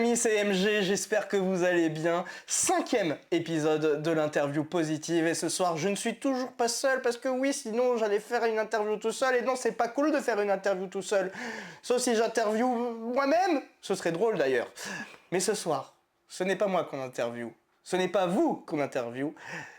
amis, c'est MG, j'espère que vous allez bien. 5e épisode de l'interview positive et ce soir je ne suis toujours pas seul parce que oui, sinon j'allais faire une interview tout seul et non, c'est pas cool de faire une interview tout seul. Sauf si j'interview moi-même, ce serait drôle d'ailleurs. Mais ce soir, ce n'est pas moi qu'on interview, ce n'est pas vous qu'on interview,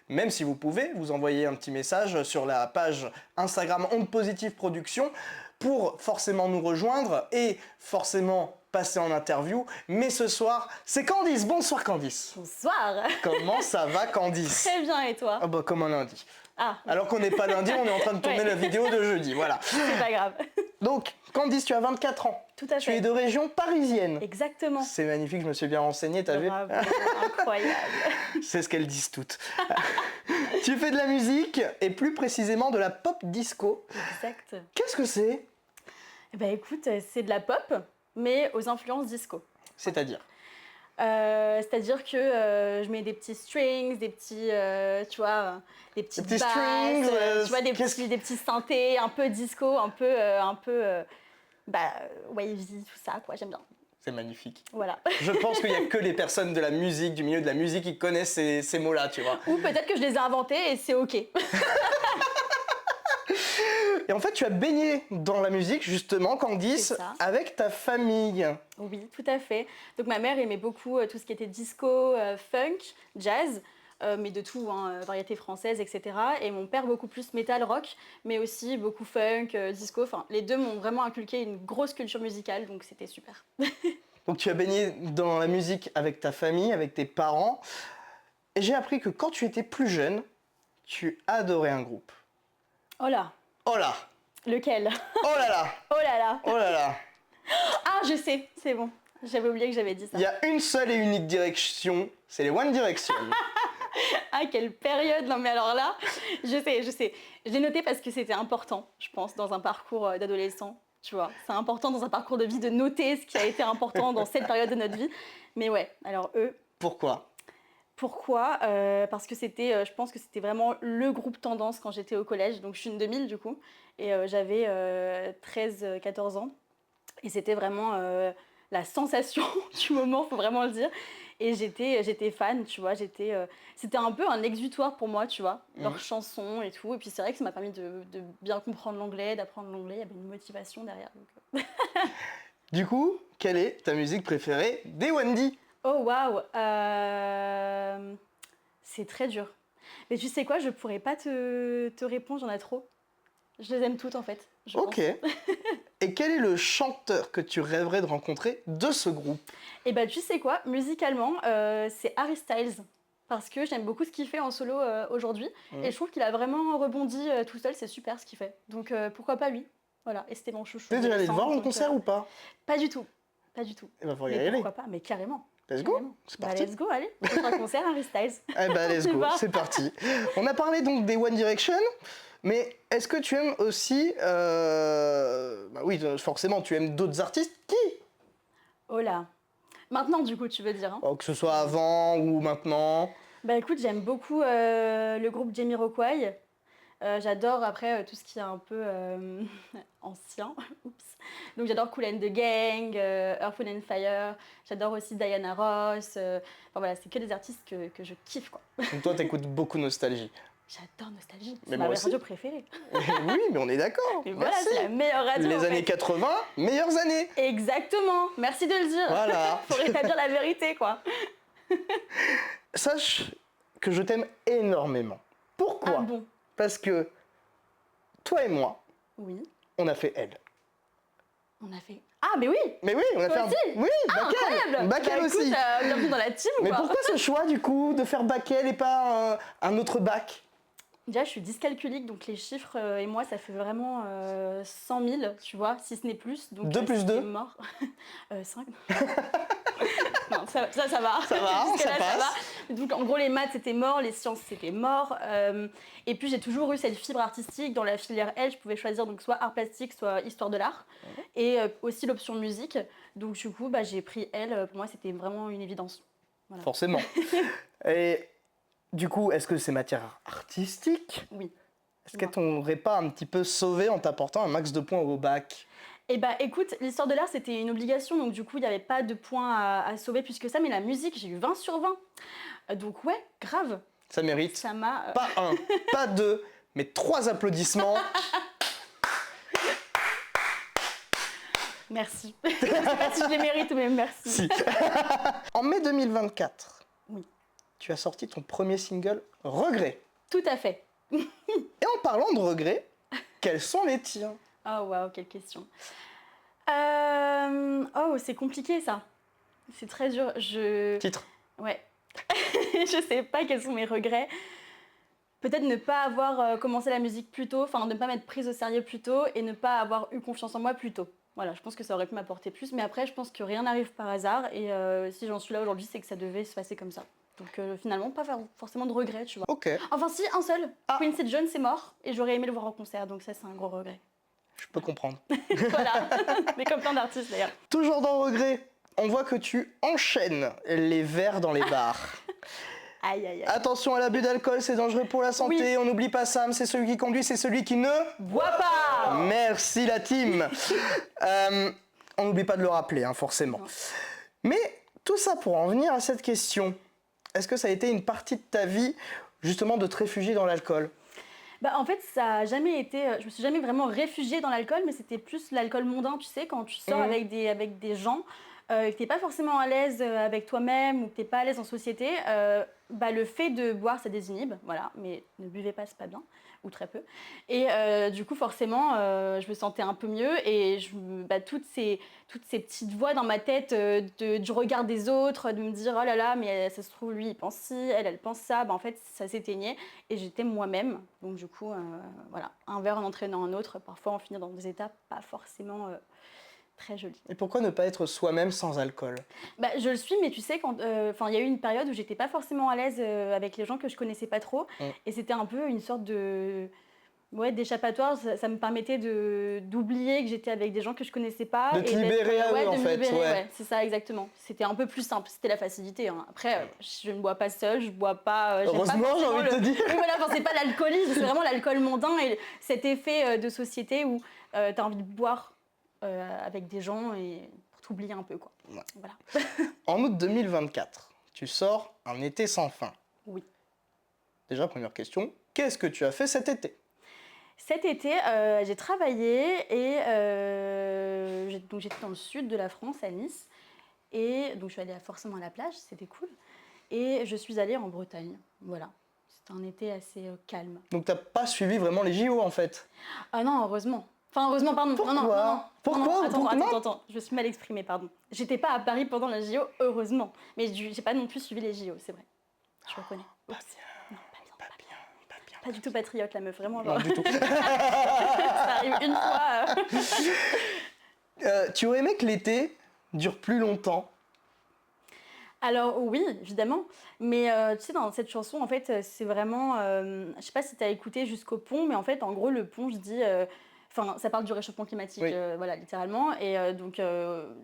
même si vous pouvez vous envoyer un petit message sur la page Instagram Onde Positive Production pour forcément nous rejoindre et forcément passer en interview. Mais ce soir, c'est Candice. Bonsoir Candice. Bonsoir. Comment ça va Candice? Très bien, et toi? Ah bah comme un lundi. Ah. Alors qu'on n'est pas lundi, on est en train de tourner Ouais. la vidéo de jeudi, voilà. C'est pas grave. Donc, Candice, tu as 24 ans. Tout à Tu fait. es de région parisienne. Exactement. C'est magnifique, je me suis bien renseigné, t'as vu? Bravo, incroyable. C'est ce qu'elles disent toutes. Tu fais de la musique, et plus précisément de la pop disco. Exact. Qu'est-ce que c'est? Eh ben écoute, c'est de la pop, mais aux influences disco. C'est-à-dire? C'est-à-dire que je mets des petits strings, des petits, tu vois, des petites petits basses, strings, tu vois, des petits synthés, un peu disco, un peu wavy, tout ça, quoi, j'aime bien. C'est magnifique. Voilà. Je pense qu'il n'y a que les personnes de la musique, du milieu de la musique, qui connaissent ces mots-là, tu vois. Ou peut-être que je les ai inventés et c'est ok. Et en fait, tu as baigné dans la musique, justement, Candice, C'est ça. avec ta famille. Oui, tout à fait. Donc ma mère aimait beaucoup tout ce qui était disco, funk, jazz, mais de tout, hein, variété française, etc. Et mon père beaucoup plus metal rock, mais aussi beaucoup funk, disco. Enfin, les deux m'ont vraiment inculqué une grosse culture musicale, donc c'était super. Donc tu as baigné dans la musique avec ta famille, avec tes parents. Et j'ai appris que quand tu étais plus jeune, tu adorais un groupe. Oh là, Oh là! lequel? Oh là là! Oh là là. Oh là là! Ah, je sais, c'est bon. J'avais oublié que j'avais dit ça. Il y a une seule et unique direction, c'est les One Direction. Ah, quelle période! Non mais alors là, je sais. Je l'ai noté parce que c'était important, je pense, dans un parcours d'adolescent. Tu vois, c'est important dans un parcours de vie de noter ce qui a été important dans cette période de notre vie. Mais ouais, alors eux, Pourquoi? pourquoi? Parce que c'était, je pense que c'était vraiment le groupe tendance quand j'étais au collège. Donc je suis une 2000 du coup, et j'avais 13-14 ans. Et c'était vraiment la sensation du moment, faut vraiment le dire. Et j'étais fan, tu vois. C'était un peu un exutoire pour moi, tu vois, leurs chansons et tout. Et puis c'est vrai que ça m'a permis de bien comprendre l'anglais, d'apprendre l'anglais. Il y avait une motivation derrière. Donc, Du coup, quelle est ta musique préférée des Wendy? Oh waouh, c'est très dur. Mais tu sais quoi, je pourrais pas te répondre, j'en ai trop. Je les aime toutes en fait. Je Ok. pense. Et quel est le chanteur que tu rêverais de rencontrer de ce groupe? Et bah tu sais quoi, musicalement, c'est Harry Styles. Parce que j'aime beaucoup ce qu'il fait en solo aujourd'hui. Et je trouve qu'il a vraiment rebondi tout seul, c'est super ce qu'il fait. Donc pourquoi pas lui? Voilà, et c'était mon chouchou. T'es déjà allé le adolescent, voir en donc, concert ou pas? Pas du tout, pas du tout. Eh ben, faut y Mais aller. pourquoi pas? Mais carrément. Let's go, Carrément. c'est Bah, parti. let's go, allez. Prochain concert, Harry Styles. Eh ben, let's On y go, va. c'est parti. On a parlé donc des One Direction, mais est-ce que tu aimes aussi... Bah oui, forcément, tu aimes d'autres artistes. Qui? Oh là. Maintenant, du coup, tu veux dire, hein? Oh, que ce soit avant ou maintenant. Bah écoute, j'aime beaucoup le groupe Jamiroquai. J'adore après tout ce qui est un peu ancien. Oups. Donc j'adore Kool and the Gang, Earth, Wind and Fire. J'adore aussi Diana Ross. Enfin voilà, c'est que des artistes que je kiffe quoi. Donc toi, t'écoutes beaucoup Nostalgie. J'adore Nostalgie. Mais C'est moi ma aussi. radio préférée. Oui, mais on est d'accord. Et voilà, Merci. c'est la meilleure radio. Les en années fait. 80, meilleures années. Exactement. Merci de le dire. Voilà. Faut rétablir la vérité quoi. Sache que je t'aime énormément. Pourquoi? Ah bon? Parce que toi et moi, Oui. on a fait Elle. On a fait. Ah mais oui. Mais oui, on a Toi fait aussi? Oui, Ah, Bakel. incroyable. Bakel Bah, aussi. écoute, bienvenue dans la team ou Mais quoi? pourquoi ce choix du coup de faire Bakel et pas un autre bac? Déjà, je suis dyscalculique, donc les chiffres et moi, ça fait vraiment 100 000, tu vois, si ce n'est plus. Donc, 2 plus 2? mort. 5. Non, ça va. Ça va, Jusque-là, ça passe. va. Donc, en gros, les maths, c'était mort, les sciences, c'était mort. Et puis, j'ai toujours eu cette fibre artistique. Dans la filière L, je pouvais choisir donc, soit art plastique, soit histoire de l'art. Et aussi l'option musique. Donc, du coup, bah, j'ai pris L. Pour moi, c'était vraiment une évidence. Voilà. Forcément. Et du coup, est-ce que c'est matière artistique? Oui. Est-ce qu'elle t'aurait pas un petit peu sauvé en t'apportant un max de points au bac? Et bah écoute, l'histoire de l'art c'était une obligation, donc du coup il n'y avait pas de points à sauver plus que ça, mais la musique j'ai eu 20 sur 20. Donc ouais, grave. Ça mérite Ça m'a... pas 1, pas 2, mais 3 applaudissements. Merci. Je sais pas si je les mérite, mais merci. Si. En mai 2024, Oui. tu as sorti ton premier single, Regret. Tout à fait. Et en parlant de regrets, quels sont les tiens? Oh waouh, quelle question. Oh, c'est compliqué ça. C'est très dur. Titre. Ouais. Je sais pas quels sont mes regrets. Peut-être ne pas avoir commencé la musique plus tôt, enfin ne pas m'être prise au sérieux plus tôt et ne pas avoir eu confiance en moi plus tôt. Voilà, je pense que ça aurait pu m'apporter plus, mais après je pense que rien n'arrive par hasard et si j'en suis là aujourd'hui, c'est que ça devait se passer comme ça. Donc finalement, pas faire forcément de regrets, tu vois. Ok, Enfin si, un seul. Ah. Quincy Jones est mort et j'aurais aimé le voir en concert, donc ça c'est un gros regret. je peux comprendre. Voilà, mais comme plein d'artistes d'ailleurs. Toujours dans Regret, on voit que tu enchaînes les verres dans les bars. Aïe aïe aïe. Attention à l'abus d'alcool, c'est dangereux pour la santé. Oui. On n'oublie pas Sam, c'est celui qui conduit, c'est celui qui ne... Bois pas. Merci la team. On n'oublie pas de le rappeler, hein, forcément. Non. Mais tout ça pour en venir à cette question. Est-ce que ça a été une partie de ta vie, justement, de te réfugier dans l'alcool? Bah, en fait, ça a jamais été. Je me suis jamais vraiment réfugiée dans l'alcool, mais c'était plus l'alcool mondain, tu sais, quand tu sors avec des gens, que t'es pas forcément à l'aise avec toi-même ou que t'es pas à l'aise en société, bah, le fait de boire, ça désinhibe, voilà, mais ne buvez pas, c'est pas bien, ou très peu. Et du coup, forcément, je me sentais un peu mieux et bah, toutes ces petites voix dans ma tête du regard des autres, de me dire oh là là, mais ça se trouve, lui, il pense ci, elle pense ça, bah, en fait, ça s'éteignait et j'étais moi-même. Donc, du coup, voilà, un verre en entraînant un autre, parfois on finit dans des états pas forcément très jolis. Et pourquoi ne pas être soi-même sans alcool? Bah, je le suis, mais tu sais, il y a eu une période où j'étais pas forcément à l'aise avec les gens que je connaissais pas trop. Et c'était un peu une sorte de... Ouais, d'échappatoire. Ça me permettait d'oublier que j'étais avec des gens que je connaissais pas. De te et libérer à eux, en de me fait, libérer, ouais. c'est ça, exactement. C'était un peu plus simple, c'était la facilité. Hein. Après, je ne bois pas seule, je bois pas... j'aime pas Heureusement, j'ai forcément envie de te dire. Oui, voilà, enfin, c'est pas l'alcoolisme, c'est vraiment l'alcool mondain et cet effet de société où tu as envie de boire avec des gens et pour t'oublier un peu, quoi. Ouais. Voilà. En août 2024, tu sors Un été sans fin. Oui. Déjà, première question, qu'est-ce que tu as fait cet été? Cet été, j'ai travaillé et donc j'étais dans le sud de la France, à Nice. Et donc je suis allée forcément à la plage, c'était cool. Et je suis allée en Bretagne, voilà. C'était un été assez calme. Donc t'as pas suivi vraiment les JO en fait? Ah non, heureusement. Enfin, heureusement, pardon. Pourquoi? Non, non, non, non. Pourquoi? Non, non, Pourquoi? attends, je me suis mal exprimée, pardon. J'étais pas à Paris pendant la JO, heureusement. Mais j'ai pas non plus suivi les JO, c'est vrai. Je reconnais. Pas Oups. bien, Non, pas bien. pas bien, pas bien. Pas du tout patriote, la meuf, vraiment. Non, du tout. Ça arrive une fois. Tu aurais aimé que l'été dure plus longtemps? Alors oui, évidemment, mais tu sais, dans cette chanson, en fait, c'est vraiment... je sais pas si tu as écouté jusqu'au pont, mais en fait, en gros, le pont, je dis... Enfin, ça parle du réchauffement climatique, Oui. voilà, littéralement. Et donc,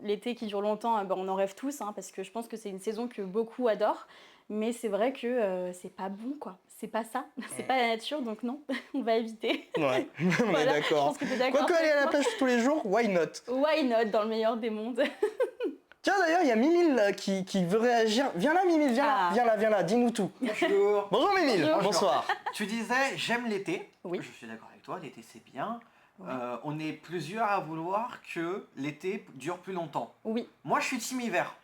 l'été qui dure longtemps, ben, on en rêve tous, hein, parce que je pense que c'est une saison que beaucoup adorent. Mais c'est vrai que c'est pas bon, quoi. C'est pas ça, c'est pas la nature, donc non, on va éviter. Ouais, on est Voilà, d'accord. je pense que t'es d'accord Quoique aller à la avec moi. plage tous les jours, why not? Why not, dans le meilleur des mondes. Tiens d'ailleurs, il y a Mimile qui veut réagir. Viens là Mimile, Ah. viens là, dis-nous tout. Bonjour. Bonjour Mimile, Bonjour. bonsoir. Tu disais j'aime l'été. Oui. Je suis d'accord avec toi, l'été c'est bien. Ouais. On est plusieurs à vouloir que l'été dure plus longtemps. Oui, Moi je suis team hiver.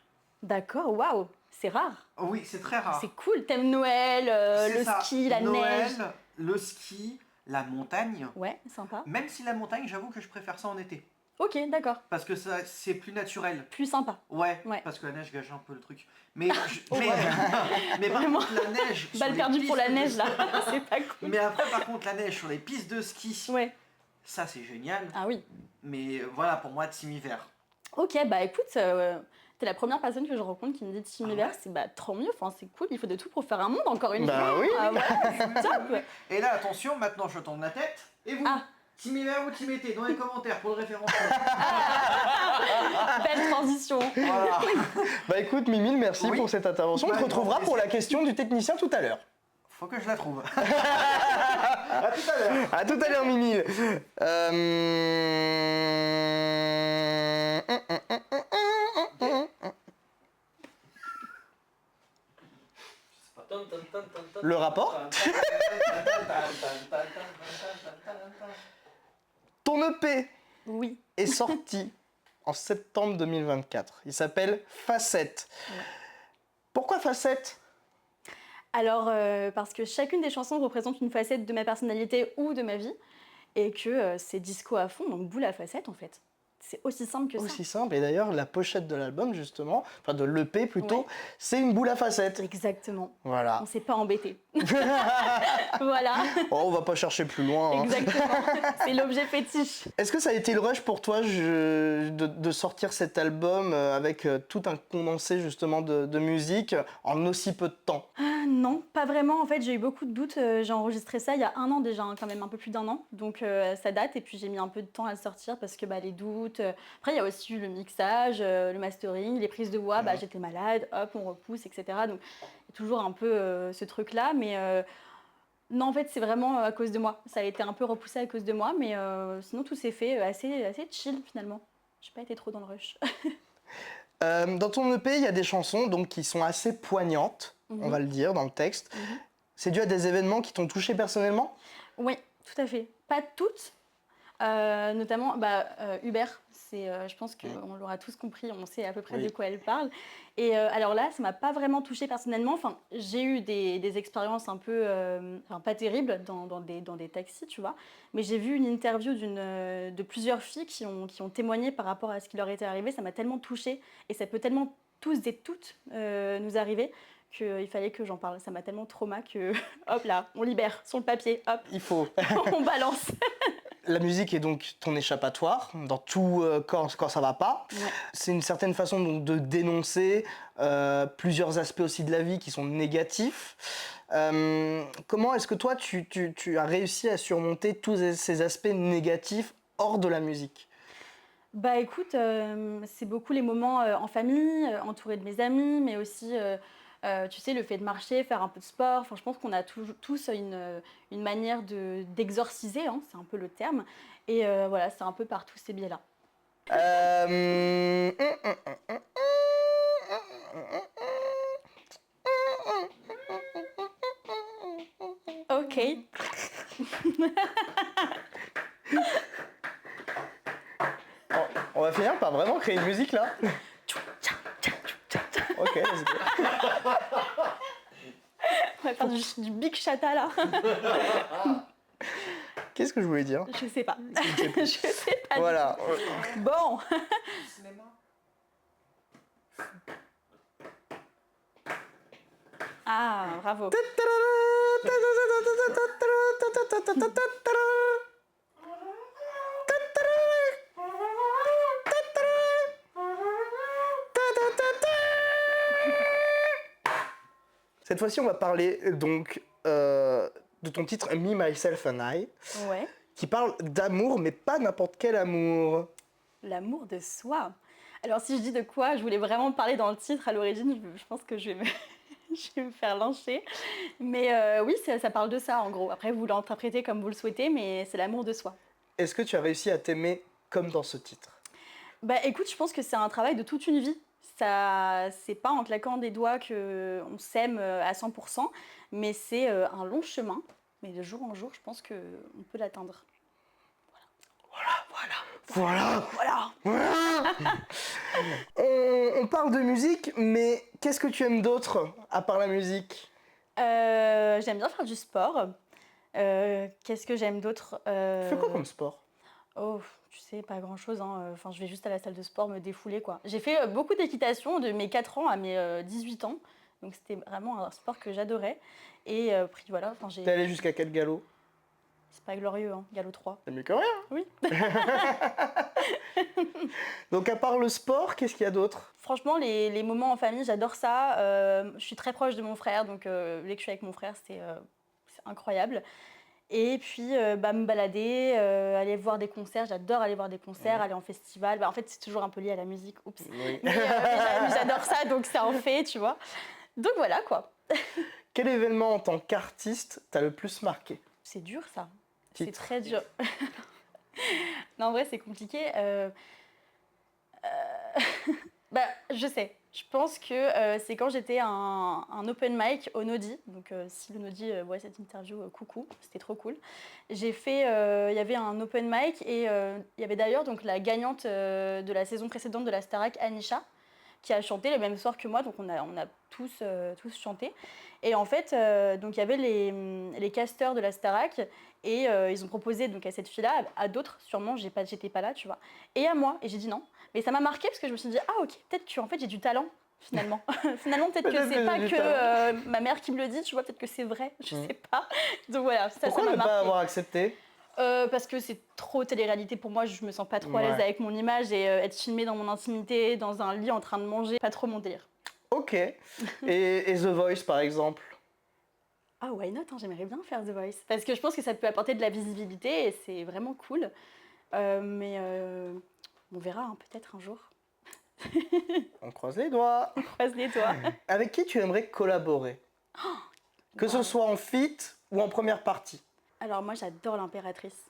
d'accord, waouh, c'est rare. Oui, c'est très rare. C'est cool, t'aimes Noël, C'est le ça. ski, la Noël, neige. le ski, la montagne. Ouais, sympa. Même si la montagne, j'avoue que je préfère ça en été. Ok, d'accord, Parce que ça, c'est plus naturel. plus sympa. Ouais, Ouais. parce que la neige gâche un peu le truc. Mais, Oh, mais par Vraiment. contre, la neige. sur Balle les perdue pour pistes la de neige ski- là, c'est pas cool. Mais après, par contre, la neige sur les pistes de ski, Ouais, ça c'est génial. ah oui. Mais voilà, pour moi, team hiver. Ok, bah écoute, t'es la première personne que je rencontre qui me dit team Ah hiver, ouais. c'est bah trop mieux, enfin c'est cool, il faut de tout pour faire un monde encore une Bah fois. oui. Ah ouais, c'est top. Et là, attention, maintenant je tourne la tête. Et vous Ah. Team hiver ou team été dans les commentaires pour le référencement. Belle transition. Voilà. Bah écoute Mimile, merci Oui. pour cette intervention. On te Bah, retrouvera grand pour la plaisir. question du technicien tout à l'heure. Faut que je la trouve. À tout à l'heure. À tout à l'heure, Mimile. Le rapport. Ton EP Oui. est sorti en septembre 2024. Il s'appelle Facette. Ouais. Pourquoi Facette? Alors, parce que chacune des chansons représente une facette de ma personnalité ou de ma vie, et que c'est disco à fond, donc boule à facette en fait. C'est aussi simple que Aussi simple. Et d'ailleurs, la pochette de l'album, justement, enfin de l'EP plutôt, Ouais. c'est une boule à facettes. ça. Exactement. Voilà. On s'est pas embêté. Voilà, Oh, on va pas chercher plus loin. Hein. exactement. C'est l'objet fétiche. Est-ce que ça a été le rush pour toi de sortir cet album avec tout un condensé justement de musique en aussi peu de temps? Ah, non, pas vraiment. En fait, j'ai eu beaucoup de doutes. J'ai enregistré ça il y a 1 an déjà, hein, quand même un peu plus d'1 an. Donc ça date. Et puis j'ai mis un peu de temps à le sortir parce que les doutes. Après, il y a aussi eu le mixage, le mastering, les prises de voix. J'étais malade, hop, on repousse, etc. Donc il y a toujours un peu ce truc-là. Mais non, en fait, c'est vraiment à cause de moi. Ça a été un peu repoussé à cause de moi. Mais sinon, tout s'est fait assez chill finalement. J'ai pas été trop dans le rush. Dans ton EP, il y a des chansons donc, qui sont assez poignantes, on va le dire, dans le texte. C'est dû à des événements qui t'ont touché personnellement? Oui, tout à fait. Pas toutes, notamment Hubert. Je pense qu'on l'aura tous compris, on sait à peu près Oui. de quoi elle parle. Et alors là, ça m'a pas vraiment touchée personnellement. Enfin, j'ai eu des expériences un peu, pas terribles dans des taxis, tu vois. Mais j'ai vu une interview de plusieurs filles qui ont témoigné par rapport à ce qui leur était arrivé. Ça m'a tellement touchée et ça peut tellement tous et toutes nous arriver qu'il fallait que j'en parle. Ça m'a tellement trauma que, hop là, on libère sur le papier, hop, Il faut. on balance. La musique est donc ton échappatoire dans tout quand ça va pas. Ouais. C'est une certaine façon donc, de dénoncer plusieurs aspects aussi de la vie qui sont négatifs. Comment est-ce que toi tu as réussi à surmonter tous ces aspects négatifs hors de la musique? Écoute, c'est beaucoup les moments en famille, entourée de mes amis, mais aussi, tu sais, le fait de marcher, faire un peu de sport. Enfin, je pense qu'on a tous une manière d'exorciser, hein, c'est un peu le terme. Et voilà, c'est un peu par tous ces biais-là. Ok. On va finir par vraiment créer une musique là. Ok, let's go. On va faire du big chata là. Qu'est-ce que je voulais dire? Je sais pas. Je sais plus. Je sais pas. Voilà. Bon. Ah, bravo. Cette fois-ci, on va parler donc de ton titre Me, Myself and I, Ouais. qui parle d'amour, mais pas n'importe quel amour. L'amour de soi. Alors si je dis de quoi je voulais vraiment parler dans le titre à l'origine, je pense que je vais me, je vais me faire lyncher. Mais oui, ça parle de ça en gros. Après, vous l'interprétez comme vous le souhaitez, mais c'est l'amour de soi. Est-ce que tu as réussi à t'aimer comme dans ce titre? Écoute, je pense que c'est un travail de toute une vie. Ça, c'est pas en claquant des doigts qu'on s'aime à 100%, mais c'est un long chemin. Mais de jour en jour, je pense qu'on peut l'atteindre. Voilà. Voilà. On parle de musique, mais qu'est-ce que tu aimes d'autre à part la musique? J'aime bien faire du sport. Qu'est-ce que j'aime d'autre Tu fais quoi comme sport? Oh, tu sais, pas grand-chose. Hein. Enfin, je vais juste à la salle de sport me défouler, quoi. J'ai fait beaucoup d'équitation de mes 4 ans à mes 18 ans. Donc, c'était vraiment un sport que j'adorais. Et puis voilà, enfin, T'es allé jusqu'à quel galop? c'est pas glorieux, hein, galop 3. C'est mieux que rien. Oui. Donc à part le sport, qu'est-ce qu'il y a d'autre? Franchement, les moments en famille, j'adore ça. Je suis très proche de mon frère, donc dès que je suis avec mon frère, c'est incroyable. Et puis, me balader, aller voir des concerts. J'adore aller voir des concerts, aller en festival. En fait, c'est toujours un peu lié à la musique. Oups. Oui. Mais j'adore ça, donc c'est un fait, tu vois. Donc voilà, quoi. Quel événement en tant qu'artiste t'a le plus marqué? C'est dur ça. C'est Titre. très dur. Non, en vrai, c'est compliqué. Bah, je sais. Je pense que c'est quand j'étais à un open mic au Nodi. Donc, si le Nodi voit cette interview, coucou, c'était trop cool. J'ai fait, il y avait un open mic et il y avait d'ailleurs donc la gagnante de la saison précédente de la Starac, Anisha, qui a chanté le même soir que moi. Donc, on a tous chanté. Et en fait, donc il y avait les casteurs de la Starac et ils ont proposé donc à cette fille-là, à d'autres sûrement, j'étais pas là, tu vois, et à moi. Et j'ai dit non. Mais ça m'a marqué parce que je me suis dit, ah ok, peut-être que en fait, j'ai du talent, finalement. Finalement, peut-être que c'est pas que ma mère qui me le dit, tu vois, peut-être que c'est vrai, je sais pas. Donc voilà, Pourquoi ça ne m'a pas marqué. avoir accepté? Parce que c'est trop télé-réalité pour moi, je me sens pas trop à l'aise avec mon image et être filmée dans mon intimité, dans un lit en train de manger, pas trop mon délire. Ok. Et The Voice, par exemple? Ah, why not, hein, j'aimerais bien faire The Voice. Parce que je pense que ça peut apporter de la visibilité et c'est vraiment cool. Mais on verra, hein, peut-être un jour. On croise les doigts. On croise les doigts. Avec qui tu aimerais collaborer? Que ce soit en feat ou en première partie. Alors moi, j'adore l'Impératrice.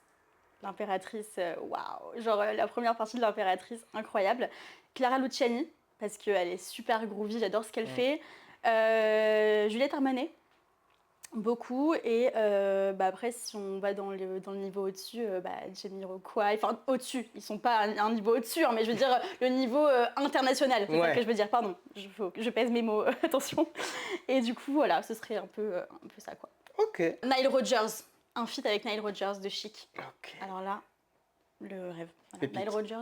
L'Impératrice, waouh. Genre la première partie de l'Impératrice, incroyable. Clara Luciani, parce qu'elle est super groovy, j'adore ce qu'elle fait. Juliette Armanet. Beaucoup et après si on va dans le niveau au-dessus, Jamiroquai, enfin au-dessus, ils sont pas un niveau au-dessus, hein, mais je veux dire le niveau international, c'est ça que je veux dire, pardon, je pèse mes mots, attention. Et du coup voilà, ce serait un peu ça quoi. Ok. Nile Rodgers, un feat avec Nile Rodgers de Chic. Ok. Alors là, le rêve. Voilà. Pépite. Nile Rodgers.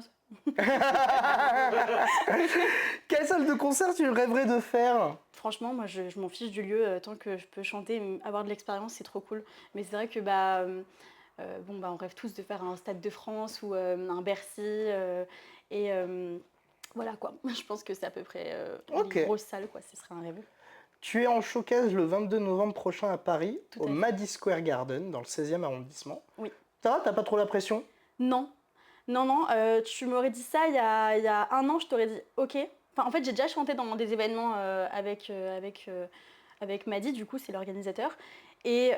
Quelle salle de concert tu rêverais de faire? Franchement, moi, je m'en fiche du lieu, tant que je peux chanter, avoir de l'expérience, c'est trop cool. Mais c'est vrai que on rêve tous de faire un Stade de France ou un Bercy. Voilà quoi. Je pense que c'est à peu près Ok. une grosse salle, quoi. Ce serait un rêve. Tu es en showcase le 22 novembre prochain à Paris, Tout à au fait. Madison Square Garden, dans le 16e arrondissement. Oui. Ça va, t'as pas trop la pression? Non. Non, tu m'aurais dit ça il y a un an, je t'aurais dit ok. Enfin, en fait, j'ai déjà chanté dans des événements avec Madi, du coup, c'est l'organisateur, et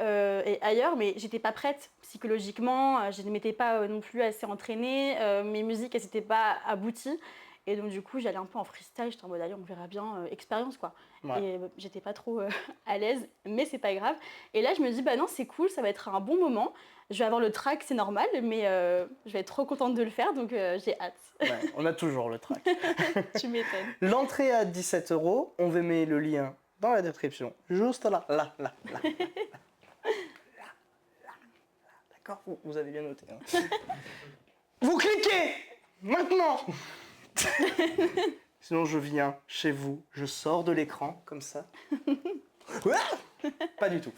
ailleurs, mais j'étais pas prête psychologiquement, je ne m'étais pas non plus assez entraînée, mes musiques, elles n'étaient pas abouties, et donc du coup, j'allais un peu en freestyle, j'étais en mode, allez, on verra bien, expérience quoi. Ouais. Et j'étais pas trop à l'aise, mais c'est pas grave. Et là, je me dis, bah non, c'est cool, ça va être un bon moment. Je vais avoir le track, c'est normal, mais je vais être trop contente de le faire, donc j'ai hâte. Ouais, on a toujours le track. Tu m'étonnes. L'entrée à 17 €, on va mettre le lien dans la description, juste là. D'accord, vous avez bien noté. Hein. Vous cliquez maintenant. Sinon je viens chez vous, je sors de l'écran comme ça. Pas du tout.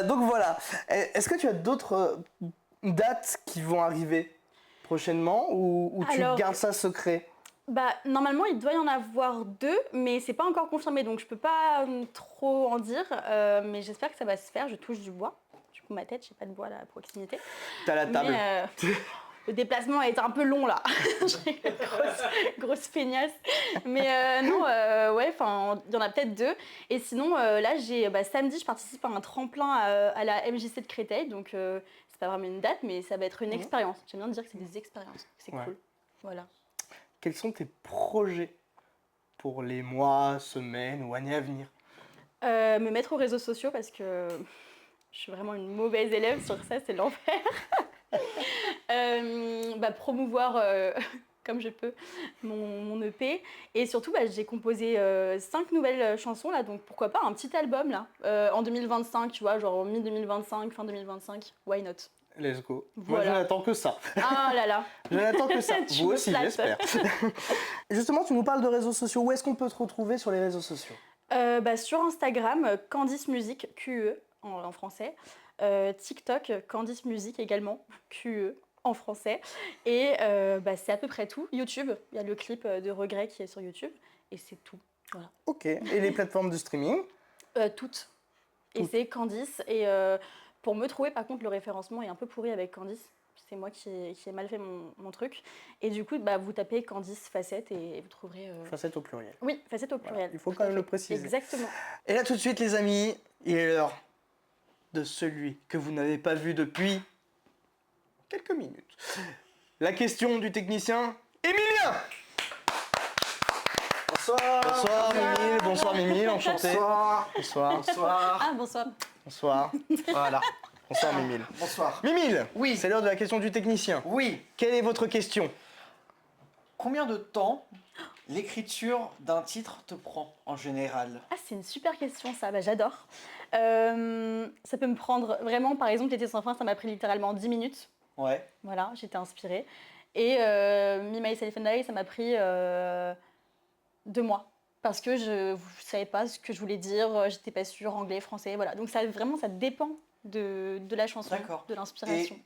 Donc voilà. Est-ce que tu as d'autres dates qui vont arriver prochainement ou tu gardes ça secret? Normalement, il doit y en avoir 2, mais c'est pas encore confirmé, donc je peux pas trop en dire. Mais j'espère que ça va se faire. Je touche du bois. Du coup, ma tête, j'ai pas de bois là, à proximité. T'as la table. Mais, le déplacement a été un peu long là. grosse feignasse. Mais non, il y en a peut-être 2. Et sinon, là, samedi, je participe à un tremplin à la MJC de Créteil. Donc, c'est pas vraiment une date, mais ça va être une expérience. J'aime bien dire que c'est des expériences. C'est cool. Voilà. Quels sont tes projets pour les mois, semaines ou années à venir? Me mettre aux réseaux sociaux parce que je suis vraiment une mauvaise élève sur ça, c'est l'enfer. Promouvoir comme je peux mon EP. Et surtout, j'ai composé 5 nouvelles chansons là, donc pourquoi pas un petit album là, en 2025, tu vois, genre mi-2025, fin 2025, why not? Let's go. Voilà. Moi, je n'attends que ça. Ah là là. Je n'attends que ça. Tu Vous me aussi, flattes. j'espère. Justement, tu nous parles de réseaux sociaux. Où est-ce qu'on peut te retrouver sur les réseaux sociaux? Sur Instagram, Candice Music, QE en français. TikTok, Candice Music également, QE en français. Et c'est à peu près tout. YouTube, il y a le clip de Regret qui est sur YouTube. Et c'est tout. Voilà. Ok. Et les plateformes de streaming? Toutes. Et c'est Candice. Et pour me trouver, par contre, le référencement est un peu pourri avec Candice. c'est moi qui ai mal fait mon truc. Et du coup, bah, vous tapez Candice Facette et vous trouverez... Facette au pluriel. Oui, Facette au Voilà, pluriel. il faut tout quand à même fait. le préciser. Exactement. Et là tout de suite les amis, il est l'heure de celui que vous n'avez pas vu depuis quelques minutes. La question du technicien Emilien. Bonsoir. Bonsoir Mimile, bonsoir Mimile, enchanté. Bonsoir. Bonsoir. Bonsoir. Ah, bonsoir. Bonsoir. Voilà. Bonsoir Mimile. Bonsoir. Mimile, Oui. c'est l'heure de la question du technicien. Oui. Quelle est votre question? Combien de temps l'écriture d'un titre te prend en général? Ah, c'est une super question, ça. Bah, j'adore. Ça peut me prendre vraiment, par exemple, L'été sans fin, ça m'a pris littéralement 10 minutes. Ouais. Voilà, j'étais inspirée. Et Me, Myself and I, ça m'a pris 2 mois. Parce que je ne savais pas ce que je voulais dire, j'étais pas sûre, anglais, français, voilà. Donc ça, vraiment, ça dépend de la chanson, D'accord. de l'inspiration.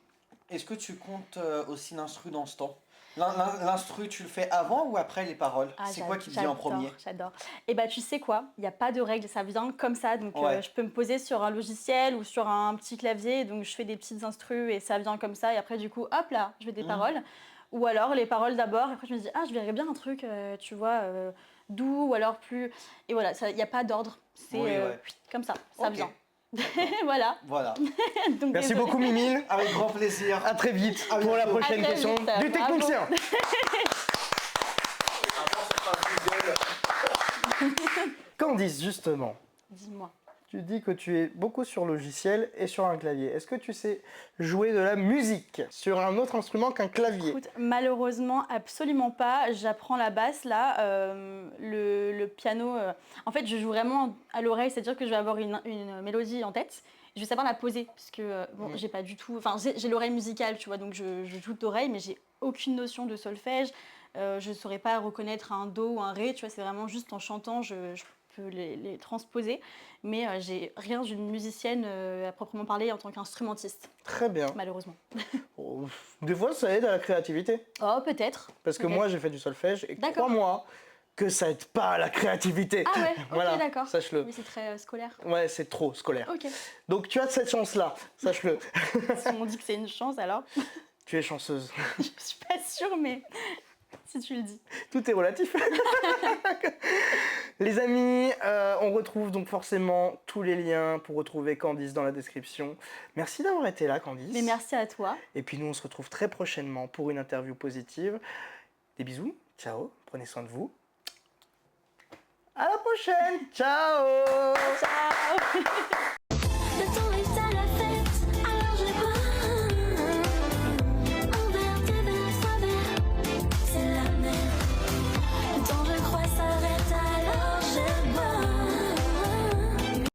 Et est-ce que tu comptes aussi l'instru dans ce temps? L'instru, tu le fais avant ou après les paroles? Ah, C'est quoi qui te vient en premier? J'adore. Et bah tu sais quoi, il n'y a pas de règle, ça vient comme ça. Donc Ouais. je peux me poser sur un logiciel ou sur un petit clavier, donc je fais des petites instrus et ça vient comme ça. Et après du coup, hop là, je fais des paroles. Ou alors les paroles d'abord, après je me dis, ah je verrais bien un truc, tu vois, doux ou alors plus... Et voilà, il n'y a pas d'ordre, c'est Oui, ouais. comme ça Ok. vient. Voilà. Voilà. Donc, Merci désolée. beaucoup Mimile. Avec grand plaisir. À très vite pour la prochaine À très question vite, du bravo. technicien. Candice, justement, Dis-moi. tu dis que tu es beaucoup sur logiciel et sur un clavier. Est-ce que tu sais jouer de la musique sur un autre instrument qu'un clavier? Écoute, malheureusement, absolument pas. J'apprends la basse là, le piano. En fait, je joue vraiment à l'oreille, c'est-à-dire que je vais avoir une mélodie en tête. Je vais savoir la poser parce que bon, j'ai pas du tout. Enfin, j'ai l'oreille musicale, tu vois, donc je joue d'oreille, mais j'ai aucune notion de solfège. Je saurais pas reconnaître un do ou un ré, tu vois. C'est vraiment juste en chantant, je peux les transposer, mais j'ai rien d'une musicienne à proprement parler en tant qu'instrumentiste, Très bien. malheureusement. Oh, des fois, ça aide à la créativité. Oh, peut-être. Parce que Peut-être. moi, j'ai fait du solfège et D'accord. crois-moi que ça aide pas à la créativité. Ah ouais, ok, Voilà, d'accord. sache-le. Oui, c'est très scolaire. Ouais, c'est trop scolaire. Ok. Donc tu as cette chance-là, sache-le. Si on dit que c'est une chance, alors Tu es chanceuse. je suis pas sûre, mais si tu le dis. Tout est relatif. Les amis, on retrouve donc forcément tous les liens pour retrouver Candice dans la description. Merci d'avoir été là, Candice. Mais merci à toi. Et puis nous, on se retrouve très prochainement pour une interview positive. Des bisous, ciao, prenez soin de vous. À la prochaine, ciao. Ciao.